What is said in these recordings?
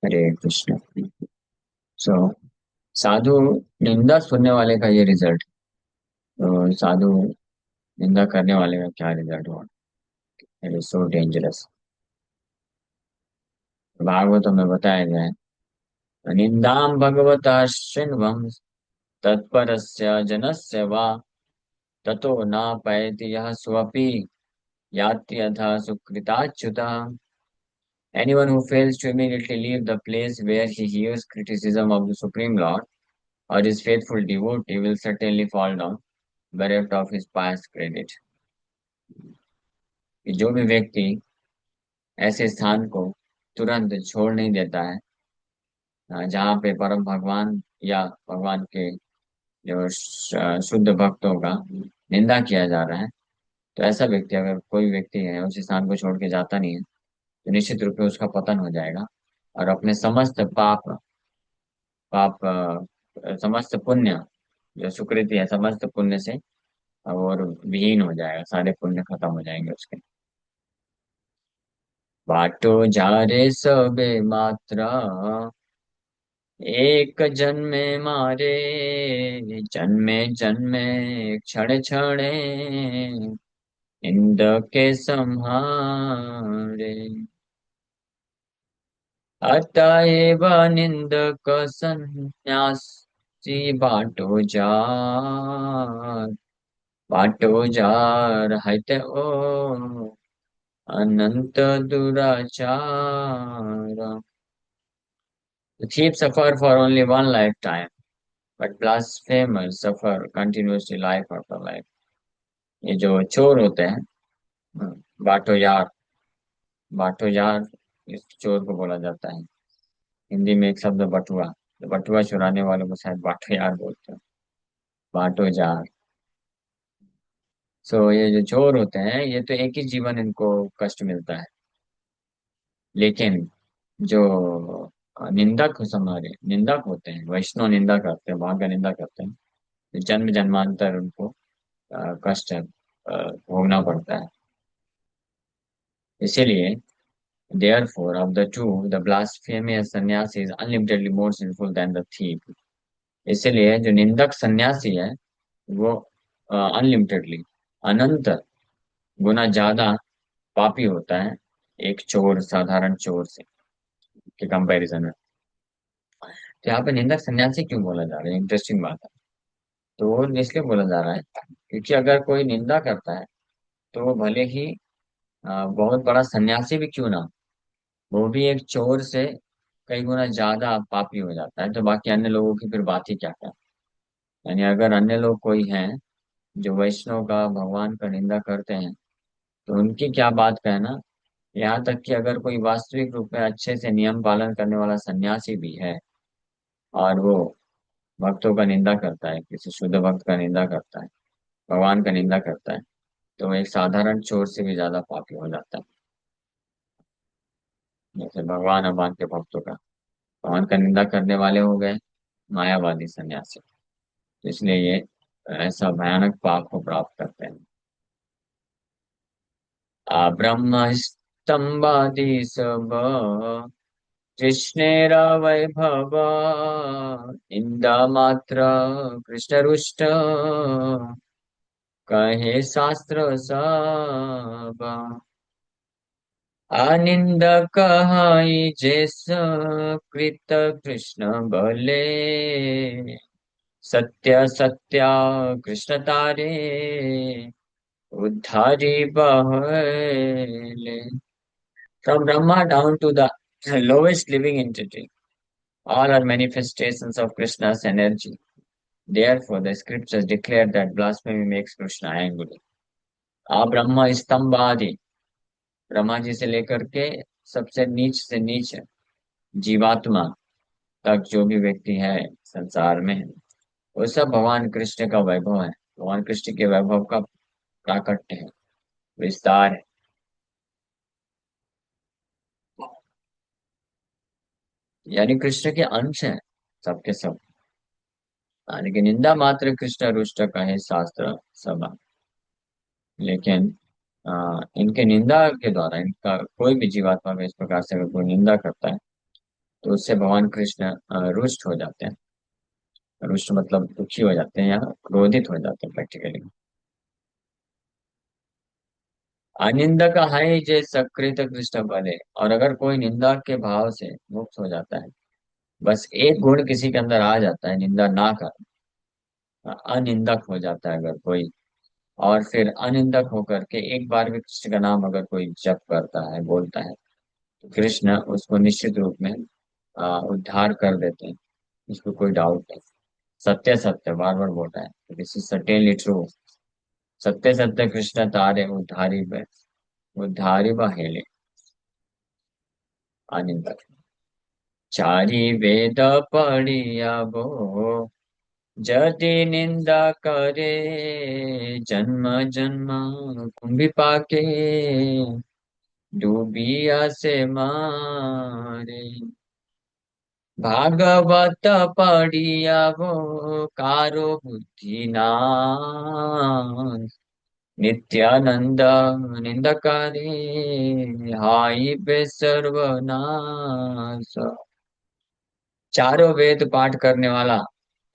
हरे कृष्ण। सो साधु निंदा सुनने वाले का ये रिजल्ट, तो साधु निंदा करने वाले का क्या रिजल्ट हुआ? It is so dangerous. भागवतों में बताया गया है, निंदाम भगवता शृण्वं तत्परस्य जनस्य वा ततो न पयति यः स्वपि याति यथा सुकृताच्युता। Anyone who fails to immediately leave the place where he hears criticism of the Supreme Lord or his faithful devotee will certainly fall down, bereft of his past credit. कि जो भी व्यक्ति ऐसे स्थान को तुरंत छोड़ नहीं देता है, जहाँ पे परम भगवान या भगवान के जो शुद्ध भक्तों का निंदा किया जा रहा है, तो ऐसा व्यक्ति, अगर कोई व्यक्ति है उस स्थान को छोड़ के जाता नहीं है, तो निश्चित रूप से उसका पतन हो जाएगा और अपने समस्त पाप पाप समस्त पुण्य, जो सुकृति है, समस्त पुण्य से और विहीन हो जाएगा, सारे पुण्य खत्म हो जाएंगे उसके। बाटो जा रे सबे मात्रा, एक जन्मे मारे, जन्मे जन्मे क्षण क्षणे, इंद के संहारे। अतएव निंदक सन्यासी बाटो जार हट ओ अनंत दुराचार। The thieves suffer for only one lifetime, but blasphemers suffer continuously life after life. ये जो चोर होते हैं, बाटो यार, बाटो यार इस चोर को बोला जाता है। हिंदी में एक शब्द बटुआ, तो बटुआ चुराने वालों को शायद बाटो यार बोलते हैं। बाटो जार। सो ये जो चोर होते हैं, ये तो एक ही जीवन इनको कष्ट मिलता है, लेकिन जो निंदक हमारे निंदक होते हैं, वैष्णव निंदा करते हैं, वहां का निंदा करते हैं, तो जन्म जन्मांतर उनको कष्ट भोगना पड़ता है। इसीलिए therefore of the two the blasphemous sannyasi is unlimitedly more sinful than the thief। इसलिए जो निंदक सन्यासी है वो अनलिमिटेडली, अनंत गुना ज्यादा पापी होता है एक चोर, साधारण चोर से के कंपैरिजन में। तो यहाँ पे निंदक सन्यासी क्यों बोला जा रहा है? इंटरेस्टिंग बात है। तो वो इसलिए बोला जा रहा है क्योंकि अगर कोई निंदा करता है, तो वो भले ही बहुत बड़ा सन्यासी भी क्यों ना, वो भी एक चोर से कई गुना ज्यादा पापी हो जाता है। तो बाकी अन्य लोगों की फिर बात ही क्या है? यानी अगर अन्य लोग कोई हैं जो वैष्णव का, भगवान का निंदा करते हैं, तो उनकी क्या बात कहना। यहाँ तक कि अगर कोई वास्तविक रूप में अच्छे से नियम पालन करने वाला सन्यासी भी है और वो भक्तों का निंदा करता है, किसी शुद्ध भक्त का निंदा करता है, भगवान का निंदा करता है, तो वो एक साधारण चोर से भी ज्यादा पापी हो जाता है। जैसे भगवान अभान के भक्तों का, भगवान का निंदा करने वाले हो गए मायावादी सन्यासी, तो इसलिए ये ऐसा भयानक पाप को प्राप्त करते हैं। ब्रह्म स्तंभादि सब कृष्णेर वैभव, इंदा मात्र कृष्ण रुष्ट, कहे शास्त्र सब। आनिंद कहाई जैस कृत कृष्ण भले, सत्य सत्या कृष्ण तारे उद्धारी बहले। From Brahma down to the lowest living entity, all are manifestations of Krishna's energy. Therefore, the scriptures declare that blasphemy makes Krishna angry. आ ब्रह्म स्तंभादि, ब्रह्मा जी से लेकर के सबसे नीच से नीच जीवात्मा तक जो भी व्यक्ति है संसार में, वो सब भगवान कृष्ण का वैभव है, भगवान कृष्ण के वैभव का प्राकट्य है, विस्तार है। यानी कृष्ण के अंश है सबके सब। लेकिन निंदा मात्र कृष्ण रुष्ट कहे शास्त्र सभा। लेकिन इनके निंदा के द्वारा, इनका कोई भी जीवात्मा में इस प्रकार से अगर कोई निंदा करता है, तो उससे भगवान कृष्ण रुष्ट हो जाते हैं। रुष्ट मतलब दुखी हो जाते हैं या क्रोधित हो जाते हैं प्रैक्टिकली। अनिंदक है जे सकृत कृष्ण बने। और अगर कोई निंदा के भाव से मुक्त हो जाता है, बस एक गुण किसी के अंदर आ जाता है, निंदा ना कर, अनिंदक हो जाता है अगर कोई, और फिर अनिंदक होकर के एक बार भी कृष्ण का नाम अगर कोई जप करता है, बोलता है, तो कृष्ण उसको निश्चित रूप में उद्धार कर देते हैं। इसको कोई डाउट नहीं। सत्य सत्य बार बार बोल रहा है, दिस इज सर्टेनली ट्रू। सत्य सत्य कृष्ण तारे उद्धारी व उद्धारी व हेले अनिंदक। चारी वेद पढ़िया वो, जति निंदा करे, जन्म जन्म कुंभी पाके, डूबिया से मारे। भागवत पढ़िया वो, कारो बुद्धि नाश, नित्यानंद निंदा करे, हाई बे सर्वनाश। चारों वेद पाठ करने वाला,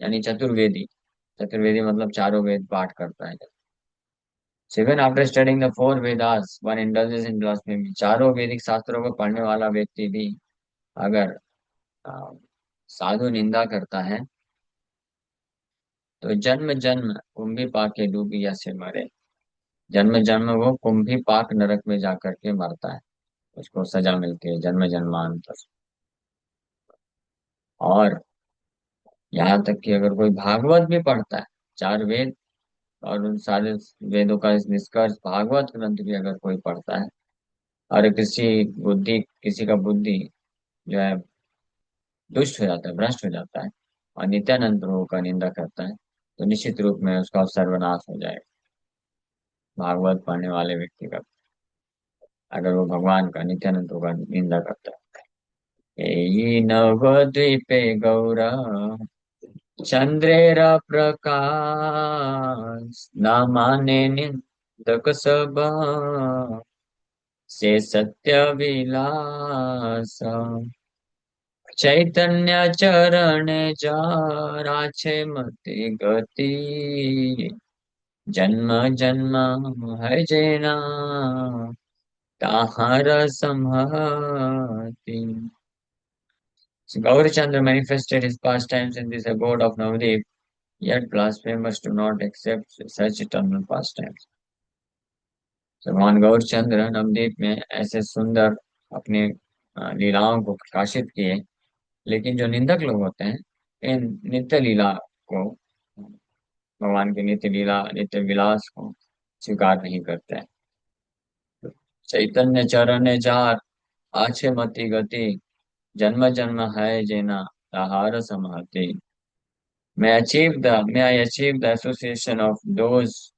यानी चतुर्वेदी। चतुर्वेदी मतलब चारों वेद पाठ करता है। Even after studying the four Vedas, one indulges in blasphemy. चारों वैदिक शास्त्रों को पढ़ने वाला व्यक्ति भी अगर अ, साधु निंदा करता है, तो जन्म जन्म कुंभी पाके डूबी या से मरे। जन्म जन्म वो कुंभी पाक नरक में जाकर के मरता है, उसको सजा मिलती है जन्म जन्मांतर। और यहाँ तक कि अगर कोई भागवत भी पढ़ता है, चार वेद और उन सारे वेदों का इस निष्कर्ष भागवत ग्रंथ भी अगर कोई पढ़ता है, और किसी का बुद्धि जो है दुष्ट हो जाता है, भ्रष्ट हो जाता है, और नित्यानंद प्रभु का निंदा करता है, तो निश्चित रूप में उसका सर्वनाश हो जाएगा, भागवत पढ़ने वाले व्यक्ति का, अगर वो भगवान का नित्यानंद प्रभु का निंदा करता है। एयि नवद्वीपे गौरा चंद्रेर प्रकाश, न माने निंदक सब, से सत्य विलास। चैतन्य चरण जा, राछे मति गति, जन्म जन्म है जेना, ताहार संहति। So Gaurachandra manifested his pastimes in this abode of Navadip, yet blasphemers do not accept such eternal pastimes. So भगवान गौरचंद्र नवदीप में ऐसे सुंदर अपने लीलाओं को प्रकाशित किए, लेकिन जो निंदक लोग होते हैं, इन नित्य लीला को, भगवान की नित्य लीला नित्य विलास को स्वीकार नहीं करते हैं। चैतन्य चरण जार, आछे मति गति, जन्म जन्म है जेना, आहार समहति। May I achieve the association of those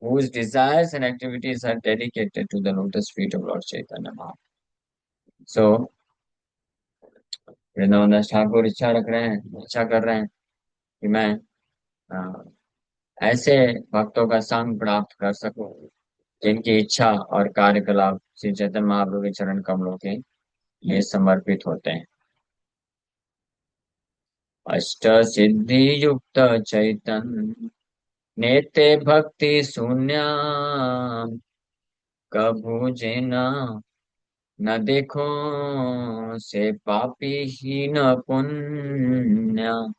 whose desires and activities are dedicated to the lotus feet of Lord Chaitanya Mahaprabhu. So Vrindavan दास ठाकुर इच्छा रख रहे हैं, इच्छा कर रहे हैं कि मैं अ, ऐसे भक्तों का संग प्राप्त कर सकूं, जिनकी इच्छा और कार्यकलाप श्री चैतन्य महाप्रभु के चरण कमलों के लिए समर्पित होते हैं। अष्ट सिद्धि युक्त चैतन्य, नेते भक्ति शून्य, कभू जेना न देखो से पापी ही न पुण्य।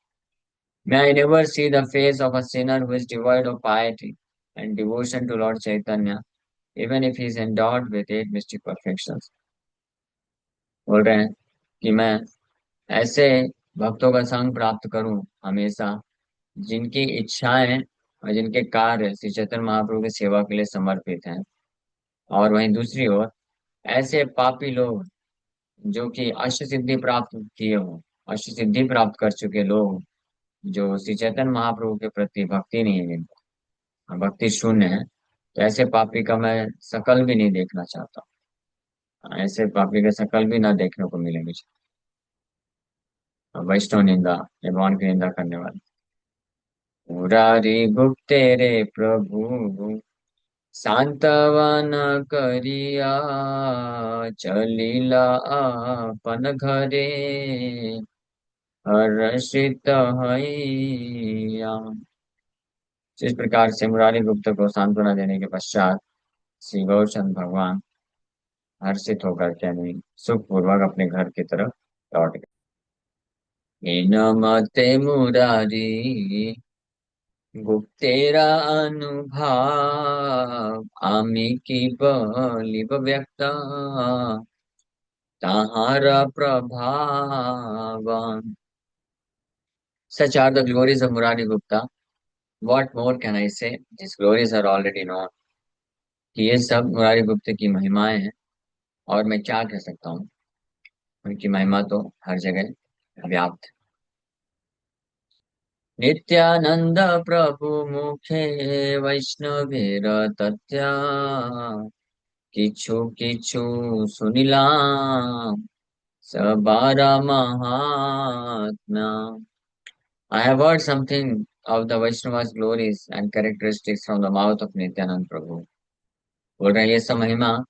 May I never see the face of a sinner who is devoid of piety and devotion to Lord Chaitanya, even if he is endowed with eight mystic perfections. बोल रहे हैं कि मैं ऐसे भक्तों का संग प्राप्त करूं हमेशा, जिनकी इच्छाएं और जिनके कार्य श्री चैतन्य महाप्रभु की सेवा के लिए समर्पित हैं। और वहीं दूसरी ओर ऐसे पापी लोग जो कि अष्ट सिद्धि प्राप्त किए हों, अष्ट सिद्धि प्राप्त कर चुके लोग, जो श्री चैतन्य महाप्रभु के प्रति भक्ति नहीं है जिनको, भक्ति शून्य है, तो ऐसे पापी का मैं शकल भी नहीं देखना चाहता। ऐसे पापी का शकल भी ना देखने को मिले मुझे। वैष्णव निंदा, भगवान की निंदा करने वाले। मुरारी गुप्ते रे प्रभु, सांत्वन करिया चलीला अपन घरे, हर्षित हैया। जिस प्रकार से मुरारी गुप्त को सांत्वना देने के पश्चात श्री गौरचंद भगवान हर्षित होकर के यानी सुखपूर्वक अपने घर की तरफ लौट गए। मते मुरारी गुप्तेरा अनुभाव, आमी की बलिब व्यक्ता ताहारा प्रभाव। Such are the glories of Murari Gupta. What more can I say? These glories are already known. कि ये सब मुरारी गुप्त की महिमाएं हैं, और मैं क्या कह सकता हूँ। उनकी महिमा तो हर जगह व्याप्त। नित्यानंद प्रभु मुखे वैष्णवेर तथ्या, किछु किछु सुनिला सबara महात्मा। I have heard something of the Vaishnava's glories and characteristics from the mouth of Nityanand Prabhu. बोल रहे हैं ये सब महिमा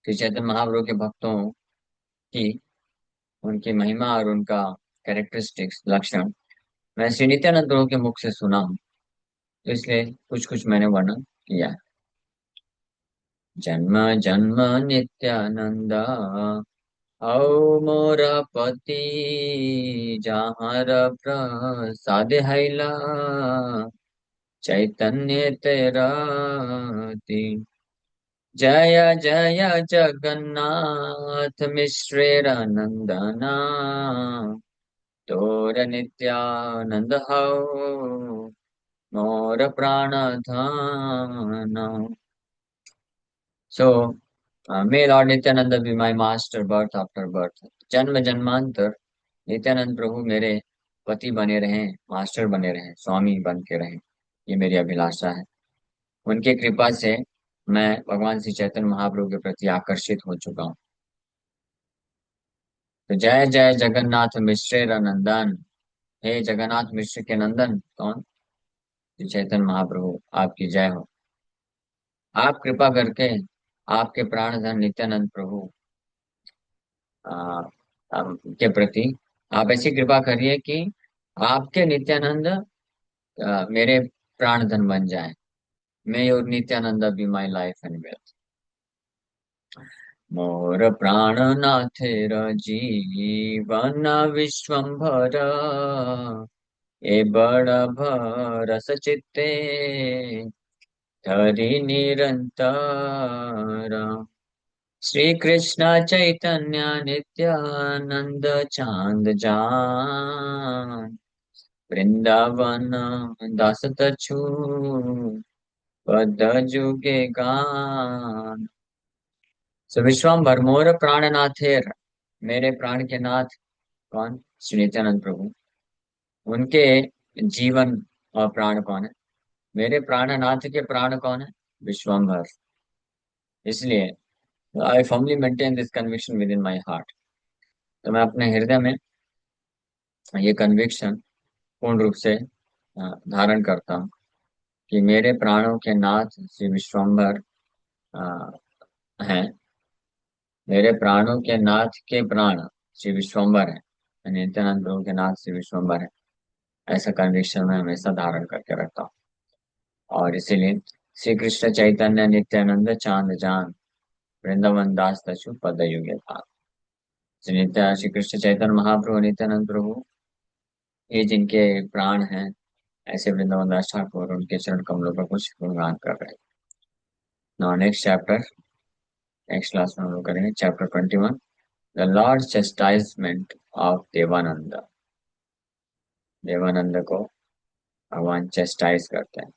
श्री चैतन्य महाप्रभु के भक्तों की, उनकी महिमा और उनका कैरेक्टरिस्टिक्स लक्षण मैं श्री नित्यानंद प्रभु के मुख से सुना हूँ, तो इसलिए कुछ कुछ मैंने वर्णन किया है। जन्म जन्म नित्यानंद औ मोर पति, जहाँ प्रसाद हैला चैतन्य तेरा ती। जय जय जगन्नाथ मिश्रेर नंदना, तोर नित्यानंद हो मोर प्राण धन। So, may Lord Nityananda be my master birth after birth. जन्म जन्मांतर नित्यानंद प्रभु मेरे पति बने रहें, मास्टर बने रहें, स्वामी बन के रहें, ये मेरी अभिलाषा है। उनके कृपा से मैं भगवान श्री चैतन्य महाप्रभु के प्रति आकर्षित हो चुका हूँ। तो जय जय जगन्नाथ मिश्र नंदन, हे जगन्नाथ मिश्र के नंदन कौन? श्री चैतन्य महाप्रभु, आपकी जय हो। आप कृपा करके आपके प्राणधन नित्यानंद प्रभु आ, के प्रति आप ऐसी कृपा करिए कि आपके नित्यानंद मेरे प्राणधन बन जाए। May your Nityananda be my life and wealth. मोर प्राणनाथेर जीवन विश्वम्भर, ए बड़ भरस चित्ते धरि निरंतर। श्री कृष्ण चैतन्य नित्यानंद चांद जान, वृंदावन दास तछु पद जुगे गान। सो विश्वम्भर मोर प्राणनाथेर, मेरे प्राण के नाथ कौन? श्री नित्यानंद प्रभु। उनके जीवन और प्राण कौन है? मेरे प्राणनाथ के प्राण कौन है? विश्वम्भर। इसलिए I firmly maintain this conviction with in my heart. तो मैं अपने हृदय में ये कन्विक्शन पूर्ण रूप से धारण करता हूँ कि मेरे प्राणों के नाथ श्री विश्वम्भर हैं। मेरे प्राणों के नाथ के प्राण श्री विश्वम्भर है, नित्यानंद प्रभु के नाथ श्री विश्वम्भर है। ऐसा कन्विक्शन मैं हमेशा धारण करके रखता हूँ। और इसीलिए श्री कृष्ण चैतन्य नित्यानंद चांद जान, वृंदावन दास तछु पद युगे था। श्री कृष्ण चैतन्य महाप्रभु नित्यानंद प्रभु, ये जिनके प्राण हैं, ऐसे वृंदावन दास ठाकुर उनके चरण कमलों का कुछ गुणगान कर रहे हैं। Now next chapter, next class में हम लोग करेंगे chapter 21, the lord chastisement of Devananda. Devananda को भगवान चेस्टाइज करते हैं।